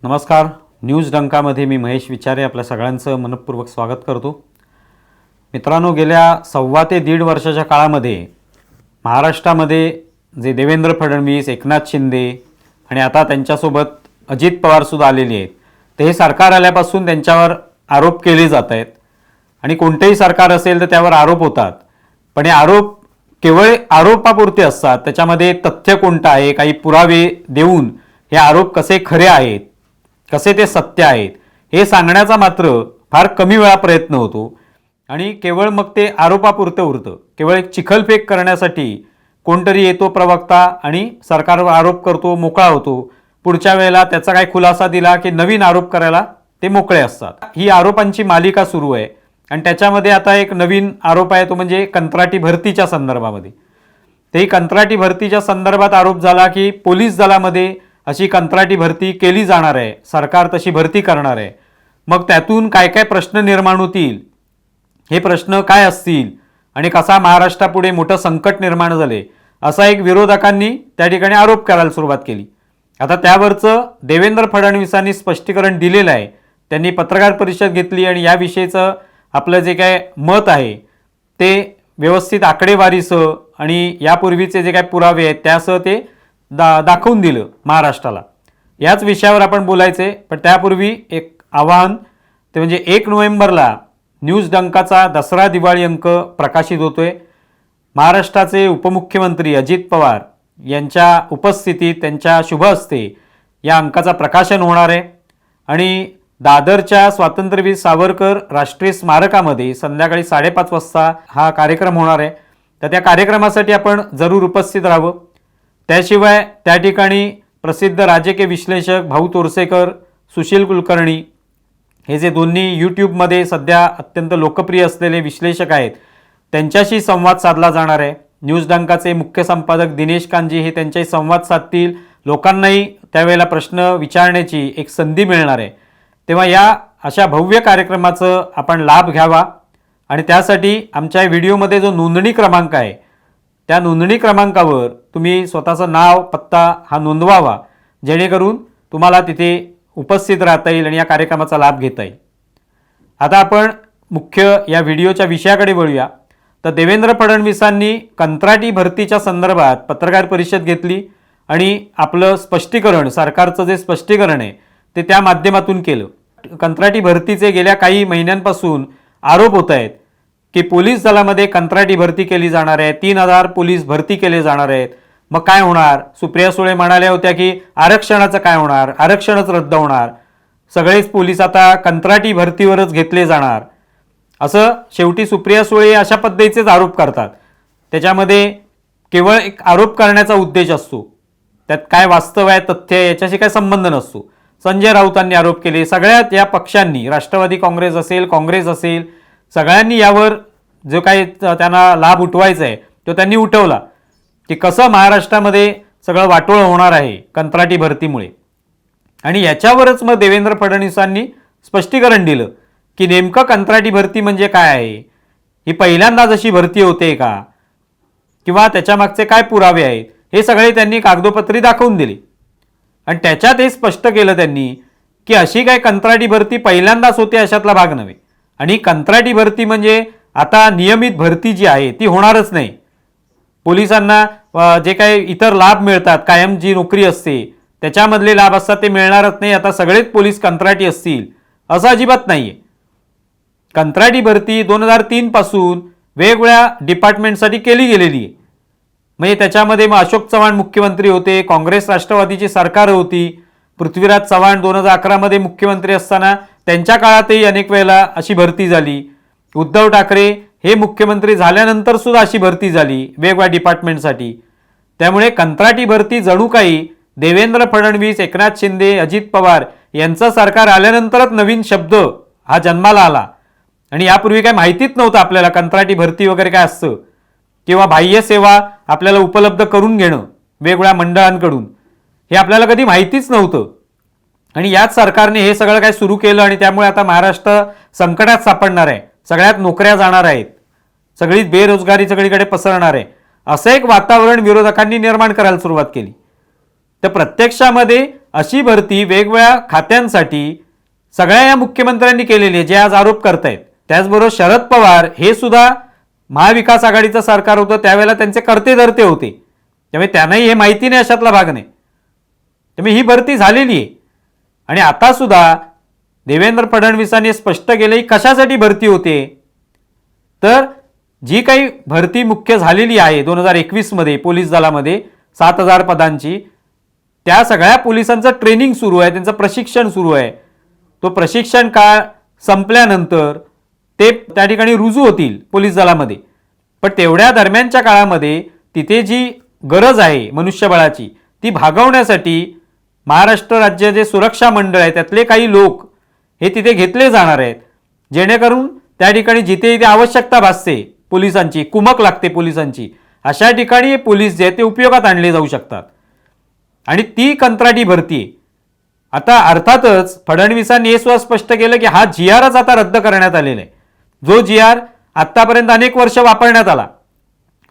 नमस्कार. न्यूज डंकामध्ये मी महेश विचारे आपल्या सगळ्यांचं मनपूर्वक स्वागत करतो. मित्रांनो, गेल्या 1.25 ते 1.5 वर्षाच्या काळामध्ये महाराष्ट्रामध्ये जे देवेंद्र फडणवीस, एकनाथ शिंदे आणि आता त्यांच्यासोबत अजित पवारसुद्धा आलेले आहेत, ते हे सरकार आल्यापासून त्यांच्यावर आरोप केले जात आहेत. आणि कोणतेही सरकार असेल तर त्यावर आरोप होतात, पण हे आरोप केवळ आरोपापुरते असतात. त्याच्यामध्ये तथ्य कोणतं आहे, काही पुरावे देऊन हे आरोप कसे खरे आहेत, कसे ते सत्य आहेत हे सांगण्याचा मात्र फार कमी वेळा प्रयत्न होतो. आणि केवळ मग ते आरोपापुरतं उरतं. केवळ एक चिखलफेक करण्यासाठी कोणतरी येतो प्रवक्ता आणि सरकारवर आरोप करतो, मोकळा होतो. पुढच्या वेळेला त्याचा काही खुलासा दिला की नवीन आरोप करायला ते मोकळे असतात. ही आरोपांची मालिका सुरू आहे. आणि त्याच्यामध्ये आता एक नवीन आरोप आहे, तो म्हणजे कंत्राटी भरतीच्या संदर्भामध्ये. तेही कंत्राटी भरतीच्या संदर्भात आरोप झाला की पोलीस दलामध्ये अशी कंत्राटी भरती केली जाणार आहे, सरकार तशी भरती करणार आहे. मग त्यातून काय काय प्रश्न निर्माण होतील, हे प्रश्न काय असतील आणि कसा महाराष्ट्रापुढे मोठं संकट निर्माण झाले, असा एक विरोधकांनी त्या ठिकाणी आरोप करायला सुरुवात केली. आता त्यावरचं देवेंद्र फडणवीसांनी स्पष्टीकरण दिलेलं आहे. त्यांनी पत्रकार परिषद घेतली आणि याविषयीचं आपलं जे काय मत आहे ते व्यवस्थित आकडेवारीसह आणि यापूर्वीचे जे काय पुरावे आहेत त्यासह ते दाखवून दिलं महाराष्ट्राला. याच विषयावर आपण बोलायचे, पण त्यापूर्वी एक आवाहन, ते म्हणजे 1 नोव्हेंबरला न्यूज डंकाचा दसरा दिवाळी अंक प्रकाशित होतोय. महाराष्ट्राचे उपमुख्यमंत्री अजित पवार यांच्या उपस्थितीत त्यांच्या शुभ हस्ते या अंकाचा प्रकाशन होणार आहे. आणि दादरच्या स्वातंत्र्यवीर सावरकर राष्ट्रीय स्मारकामध्ये संध्याकाळी 5:30 वाजता हा कार्यक्रम होणार आहे. तर त्या कार्यक्रमासाठी आपण जरूर उपस्थित राहावं. त्याशिवाय त्या ठिकाणी प्रसिद्ध राजकीय विश्लेषक भाऊ तोरसेकर, सुशील कुलकर्णी हे जे दोन्ही यूट्यूबमध्ये सध्या अत्यंत लोकप्रिय असलेले विश्लेषक आहेत, त्यांच्याशी संवाद साधला जाणार आहे. न्यूज डंकाचे मुख्य संपादक दिनेश कांजी हे त्यांच्याशी संवाद साधतील. लोकांनाही त्यावेळेला प्रश्न विचारण्याची एक संधी मिळणार आहे. तेव्हा या अशा भव्य कार्यक्रमाचं आपण लाभ घ्यावा. आणि त्यासाठी आमच्या व्हिडिओमध्ये जो नोंदणी क्रमांक आहे, त्या नोंदणी क्रमांकावर तुम्ही स्वतःचं नाव, पत्ता हा नोंदवावा, जेणेकरून तुम्हाला तिथे उपस्थित राहता येईल आणि या कार्यक्रमाचा लाभ घेता येईल. आता आपण मुख्य या व्हिडिओच्या विषयाकडे वळूया. तर देवेंद्र फडणवीसांनी कंत्राटी भरतीच्या संदर्भात पत्रकार परिषद घेतली आणि आपलं स्पष्टीकरण, सरकारचं जे स्पष्टीकरण आहे ते त्या माध्यमातून केलं. कंत्राटी भरतीचे गेल्या काही महिन्यांपासून आरोप होत आहेत की पोलीस दलामध्ये कंत्राटी भरती केली जाणार आहे, 3,000 पोलीस भरती केले जाणार आहेत. मग काय होणार? सुप्रिया सुळे म्हणाल्या होत्या की आरक्षणाचं काय होणार, आरक्षणच रद्द होणार, सगळेच पोलीस आता कंत्राटी भरतीवरच घेतले जाणार, असं शेवटी सुप्रिया सुळे अशा पद्धतीचेच आरोप करतात. त्याच्यामध्ये केवळ एक आरोप करण्याचा उद्देश असतो, त्यात काय वास्तव आहे, तथ्य आहे, याच्याशी काय संबंध नसतो. संजय राऊतांनी आरोप केले, सगळ्यात या पक्षांनी, राष्ट्रवादी काँग्रेस असेल, काँग्रेस असेल, सगळ्यांनी यावर जो काही त्यांना लाभ उठवायचा आहे तो त्यांनी उठवला की कसं महाराष्ट्रामध्ये सगळं वाटोळं होणार आहे कंत्राटी भरतीमुळे. आणि याच्यावरच मग देवेंद्र फडणवीसांनी स्पष्टीकरण दिलं की नेमकं कंत्राटी भरती म्हणजे काय आहे, ही पहिल्यांदा जशी भरती होते का, किंवा त्याच्यामागचे काय पुरावे आहेत, हे सगळे त्यांनी कागदोपत्री दाखवून दिले. आणि त्याच्यात हे स्पष्ट केलं त्यांनी की अशी काय कंत्राटी भरती पहिल्यांदाच होते अशातला भाग नव्हे. आणि कंत्राटी भरती म्हणजे आता नियमित भरती जी आहे ती होणारच नाही. पोलिसांना जे काही इतर लाभ मिळतात, कायम जी नोकरी असते त्याच्यामधले लाभ असतात ते मिळणारच नाही. आता सगळेच पोलीस कंत्राटी असतील असं अजिबात नाही आहे. कंत्राटी भरती 2003 पासून वेगवेगळ्या डिपार्टमेंटसाठी केली गेलेली आहे. म्हणजे त्याच्यामध्ये मग अशोक चव्हाण मुख्यमंत्री होते, काँग्रेस राष्ट्रवादीची सरकार होती, पृथ्वीराज चव्हाण 2011 मध्ये मुख्यमंत्री असताना त्यांच्या काळातही अनेक वेळेला अशी भरती झाली. उद्धव ठाकरे हे मुख्यमंत्री झाल्यानंतर सुद्धा अशी भरती झाली वेगवेगळ्या डिपार्टमेंटसाठी. त्यामुळे कंत्राटी भरती जणू काही देवेंद्र फडणवीस, एकनाथ शिंदे, अजित पवार यांचं सरकार आल्यानंतरच नवीन शब्द हा जन्माला आला. आणि यापूर्वी काय माहितीच नव्हतं आपल्याला कंत्राटी भरती वगैरे काय असतं, किंवा बाह्य सेवा आपल्याला उपलब्ध करून घेणं वेगवेगळ्या मंडळांकडून, हे आपल्याला कधी माहितीच नव्हतं. आणि याच सरकारने हे सगळं काय सुरू केलं आणि त्यामुळे आता महाराष्ट्र संकटात सापडणार आहे. सगळ्यात नोकऱ्या जाणार आहेत, सगळीच बेरोजगारी सगळीकडे पसरणार आहे, असं एक वातावरण विरोधकांनी निर्माण करायला सुरुवात केली. तर प्रत्यक्षामध्ये अशी भरती वेगवेगळ्या खात्यांसाठी सगळ्या या मुख्यमंत्र्यांनी केलेली आहे, जे आज आरोप करतायत. त्याचबरोबर शरद पवार हे सुद्धा महाविकास आघाडीचं सरकार होतं त्यावेळेला त्यांचे कर्ते धरते होते, त्यामुळे त्यांनाही हे माहिती नाही अशातला भाग नाही. त्यामुळे ही भरती झालेली आहे. आणि आता सुद्धा देवेंद्र फडणवीसांनी स्पष्ट केलं की कशासाठी भरती होते, तर जी काही भरती मुख्य झालेली आहे 2021 मध्ये पोलीस दलामध्ये 7,000 पदांची, त्या सगळ्या पोलिसांचं ट्रेनिंग सुरू आहे, त्यांचं प्रशिक्षण सुरू आहे. तो प्रशिक्षण काळ संपल्यानंतर ते त्या ठिकाणी रुजू होतील पोलीस दलामध्ये. पण तेवढ्या दरम्यानच्या काळामध्ये तिथे जी गरज आहे मनुष्यबळाची ती भागवण्यासाठी महाराष्ट्र राज्य जे सुरक्षा मंडळ आहे त्यातले काही लोक हे तिथे घेतले जाणार आहेत, जेणेकरून त्या ठिकाणी जिथे इथे आवश्यकता भासते पोलिसांची, कुमक लागते पोलिसांची, अशा ठिकाणी पोलीस जे आहेत ते उपयोगात आणले जाऊ शकतात. आणि ती कंत्राटी भरती आहे. आता अर्थातच फडणवीसांनी हे सुद्धा स्पष्ट केलं की हा GRच आता रद्द करण्यात आलेला आहे. जो GR आतापर्यंत अनेक वर्ष वापरण्यात आला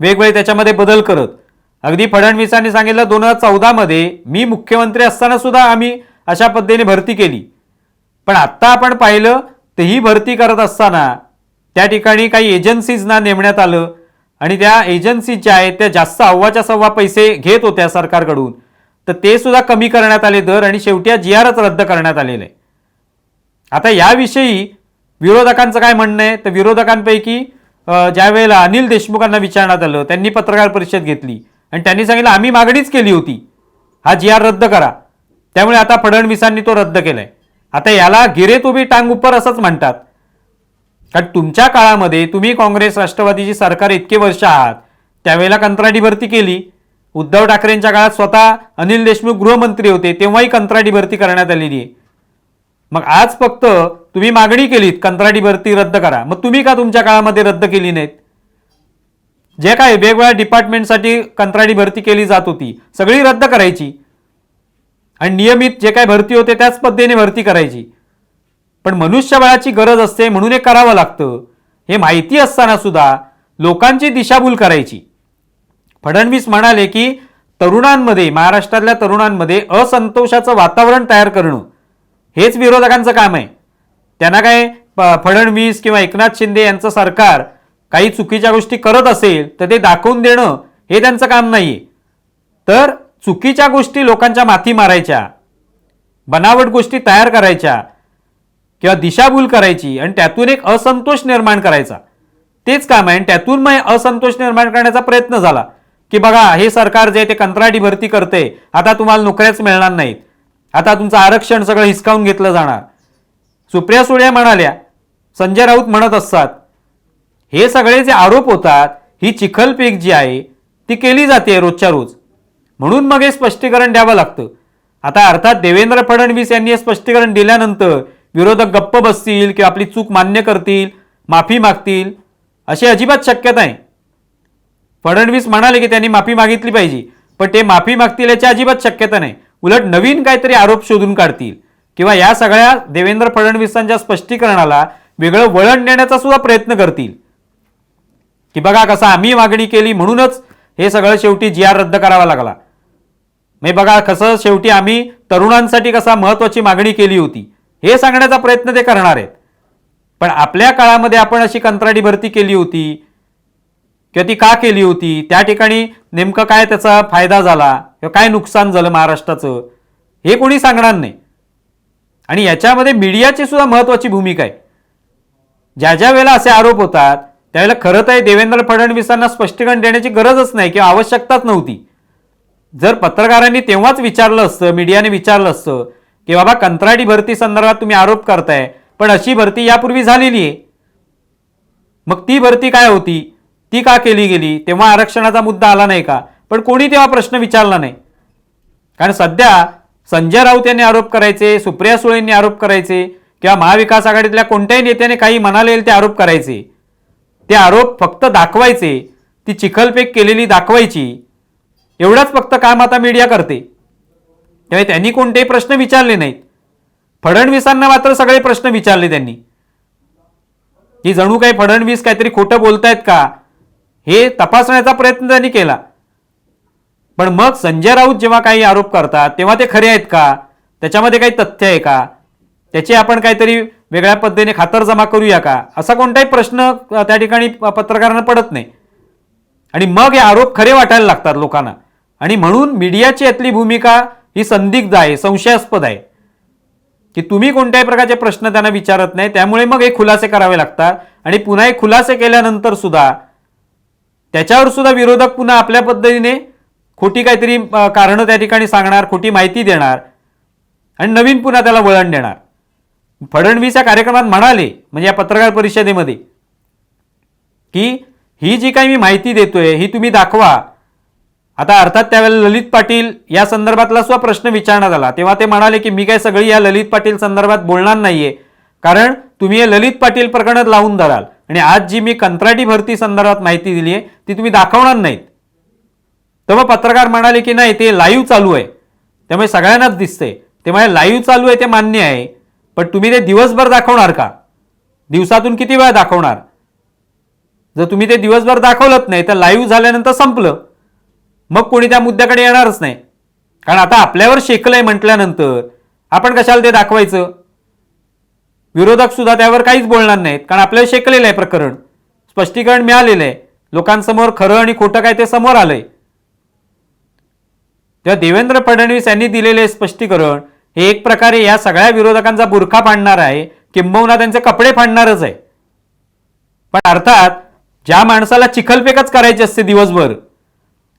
वेगवेगळे त्याच्यामध्ये बदल करत. अगदी फडणवीसांनी सांगितलं 2014 मध्ये मी मुख्यमंत्री असताना सुद्धा आम्ही अशा पद्धतीने भरती केली. पण आत्ता आपण पाहिलं तर ही भरती करत असताना त्या ठिकाणी काही एजन्सीजना नेमण्यात आलं आणि त्या एजन्सी ज्या आहेत त्या जास्त अव्वाच्या सव्वा पैसे घेत होत्या सरकारकडून, तर ते सुद्धा कमी करण्यात आले दर आणि शेवटी GRच रद्द करण्यात आलेलं आहे. आता याविषयी विरोधकांचं काय म्हणणं आहे, तर विरोधकांपैकी ज्या वेळेला अनिल देशमुखांना विचारण्यात आलं त्यांनी पत्रकार परिषद घेतली आणि त्यांनी सांगितलं आम्ही मागणीच केली होती हा GR रद्द करा, त्यामुळे आता फडणवीसांनी तो रद्द केलाय. आता याला गिरे तुम्ही टांग उपर असंच म्हणतात. कारण तुमच्या काळामध्ये तुम्ही काँग्रेस राष्ट्रवादीची सरकार इतके वर्ष आहात, त्यावेळेला कंत्राटी भरती केली. उद्धव ठाकरेंच्या काळात स्वतः अनिल देशमुख गृहमंत्री होते तेव्हाही कंत्राटी भरती करण्यात आलेली आहे. मग आज फक्त तुम्ही मागणी केलीत कंत्राटी भरती रद्द करा, मग तुम्ही का तुमच्या काळामध्ये रद्द केली नाहीत? जे काय वेगवेगळ्या डिपार्टमेंटसाठी कंत्राटी भरती केली जात होती सगळी रद्द करायची आणि नियमित जे काय भरती होते त्याच पद्धतीने भरती करायची. पण मनुष्यबळाची गरज असते म्हणून हे करावं लागतं. हे माहिती असताना सुद्धा लोकांची दिशाभूल करायची. फडणवीस म्हणाले की तरुणांमध्ये, महाराष्ट्रातल्या तरुणांमध्ये असंतोषाचं वातावरण तयार करणं हेच विरोधकांचं काम आहे. त्यांना काय फडणवीस किंवा एकनाथ शिंदे यांचं सरकार काही चुकीच्या गोष्टी करत असेल तर ते दाखवून देणं हे त्यांचं काम नाहीये. तर चुकीच्या गोष्टी लोकांच्या माथी मारायच्या, बनावट गोष्टी तयार करायच्या किंवा दिशाभूल करायची आणि त्यातून एक असंतोष निर्माण करायचा, तेच काम आहे. आणि त्यातून मग असंतोष निर्माण करण्याचा प्रयत्न झाला की बघा हे सरकार जे ते कंत्राटी भरती करते, आता तुम्हाला नोकऱ्याच मिळणार नाहीत, आता तुमचं आरक्षण सगळं हिसकावून घेतलं जाणार. सुप्रिया सुळे म्हणाल्या, संजय राऊत म्हणत असतात, हे सगळे जे आरोप होतात ही चिखलफेक जी आहे ती केली जाते रोजच्या रोज, म्हणून मग हे स्पष्टीकरण द्यावं लागतं. आता अर्थात देवेंद्र फडणवीस यांनी हे स्पष्टीकरण दिल्यानंतर विरोधक गप्प बसतील किंवा आपली चूक मान्य करतील, माफी मागतील, अशी अजिबात शक्यता आहे. फडणवीस म्हणाले की त्यांनी माफी मागितली पाहिजे, पण ते माफी मागतील याची अजिबात शक्यता नाही. उलट नवीन काहीतरी आरोप शोधून काढतील किंवा या सगळ्या देवेंद्र फडणवीसांच्या स्पष्टीकरणाला वेगळं वळण देण्याचा सुद्धा प्रयत्न करतील की बघा कसं आम्ही मागणी केली म्हणूनच हे सगळं शेवटी GR रद्द करावा लागला. मग बघा कसं शेवटी आम्ही तरुणांसाठी कसा महत्वाची मागणी केली होती हे सांगण्याचा प्रयत्न ते करणार आहेत. पण आपल्या काळामध्ये आपण अशी कंत्राटी भरती केली होती किंवा ती का केली होती, त्या ठिकाणी नेमकं काय त्याचा फायदा झाला किंवा काय नुकसान झालं महाराष्ट्राचं, हे कोणी सांगणार नाही. आणि याच्यामध्ये मीडियाची सुद्धा महत्वाची भूमिका आहे. ज्या ज्या वेळेला असे आरोप होतात त्यावेळेला खरं तर देवेंद्र फडणवीसांना स्पष्टीकरण देण्याची गरजच नाही किंवा आवश्यकताच नव्हती. जर पत्रकारांनी तेव्हाच विचारलं असतं, मीडियाने विचारलं असतं की बाबा कंत्राटी भरती संदर्भात तुम्ही आरोप करताय पण अशी भरती यापूर्वी झालेली आहे, मग ती भरती काय होती, ती का केली गेली, तेव्हा आरक्षणाचा मुद्दा आला नाही का? पण कोणी तेव्हा प्रश्न विचारला नाही. कारण सध्या संजय राऊत यांनी आरोप करायचे, सुप्रिया सुळेंनी आरोप करायचे किंवा महाविकास आघाडीतल्या कोणत्याही नेत्याने काही म्हणाले ते आरोप करायचे, ते आरोप फक्त दाखवायचे, ती चिखलफेक केलेली दाखवायची, एवढंच फक्त काम आता मीडिया करते. त्यामुळे त्यांनी कोणतेही प्रश्न विचारले नाहीत. फडणवीसांना मात्र सगळे प्रश्न विचारले त्यांनी की जणू काही फडणवीस काहीतरी खोटं बोलतायत का हे तपासण्याचा प्रयत्न त्यांनी केला. पण मग संजय राऊत जेव्हा काही आरोप करतात तेव्हा ते खरे आहेत का, त्याच्यामध्ये काही तथ्य आहे का, त्याची आपण काहीतरी वेगळ्या पद्धतीने खातरजमा करूया का, असा कोणताही प्रश्न त्या ठिकाणी पत्रकारांना पडत नाही. आणि मग हे आरोप खरे वाटायला लागतात लोकांना. आणि म्हणून मीडियाची यातली भूमिका ही संदिग्ध आहे, संशयास्पद आहे, की तुम्ही कोणत्याही प्रकारचे प्रश्न त्यांना विचारत नाही. त्यामुळे मग हे खुलासे करावे लागतात. आणि पुन्हा हे खुलासे केल्यानंतर सुद्धा त्याच्यावर सुद्धा विरोधक पुन्हा आपल्या पद्धतीने खोटी काहीतरी कारणं त्या ठिकाणी सांगणार, खोटी माहिती देणार आणि नवीन पुन्हा त्याला वळण देणार. फडणवीस या कार्यक्रमात म्हणाले, म्हणजे या पत्रकार परिषदेमध्ये, की ही जी काही मी माहिती देतोय ही तुम्ही दाखवा. आता अर्थात त्यावेळेला ललित पाटील या संदर्भातला सुद्धा प्रश्न विचारण्यात आला, तेव्हा ते म्हणाले की मी काय सगळी या ललित पाटील संदर्भात बोलणार नाहीये, कारण तुम्ही हे ललित पाटील प्रकरणात लावून धराल आणि आज जी मी कंत्राटी भरती संदर्भात माहिती दिली आहे ती तुम्ही दाखवणार नाहीत. तेव्हा पत्रकार म्हणाले की नाही, ते लाईव्ह चालू आहे त्यामुळे सगळ्यांनाच दिसतंय. ते म्हणजे लाईव्ह चालू आहे ते मान्य आहे, पण तुम्ही ते दिवसभर दाखवणार का, दिवसातून किती वेळा दाखवणार. जर तुम्ही ते दिवसभर दाखवलंच नाही तर लाईव्ह झाल्यानंतर संपलं, मग कोणी त्या मुद्द्याकडे येणारच नाही. कारण आता आपल्यावर शेकलंय म्हटल्यानंतर आपण कशाला ते दाखवायचं. विरोधक सुद्धा त्यावर काहीच बोलणार नाहीत, कारण आपल्याला शेकलेलं आहे प्रकरण, स्पष्टीकरण मिळालेलं आहे, लोकांसमोर खरं आणि खोटं काय ते समोर आलंय. तेव्हा देवेंद्र फडणवीस यांनी दिलेले स्पष्टीकरण हे एक प्रकारे या सगळ्या विरोधकांचा बुरखा फाडणार आहे, किंबहुना त्यांचे कपडे फाडणारच आहे. पण अर्थात ज्या माणसाला चिखलफेकच करायची असते दिवसभर,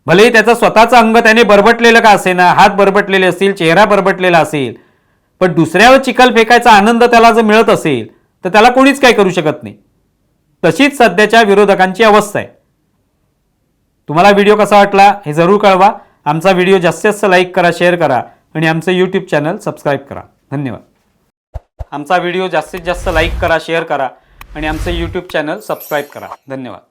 भलेही त्याचं स्वतःचं अंग त्याने बरबटलेलं का असेना, हात बरबटलेले असतील, चेहरा बरबटलेला असेल, पण दुसऱ्यावर चिखल फेकायचा आनंद त्याला जर मिळत असेल तर त्याला कोणीच काही करू शकत नाही. तशीच सध्याच्या विरोधकांची अवस्था आहे. तुम्हाला व्हिडिओ कसा वाटला हे जरूर कळवा. आमचा व्हिडिओ जास्तीत जास्त लाईक करा, शेअर करा आणि आमचं यूट्यूब चॅनल सबस्क्राईब करा. धन्यवाद. आमचा व्हिडिओ जास्तीत जास्त लाईक करा, शेअर करा आणि आमचं यूट्यूब चॅनल सबस्क्राईब करा. धन्यवाद.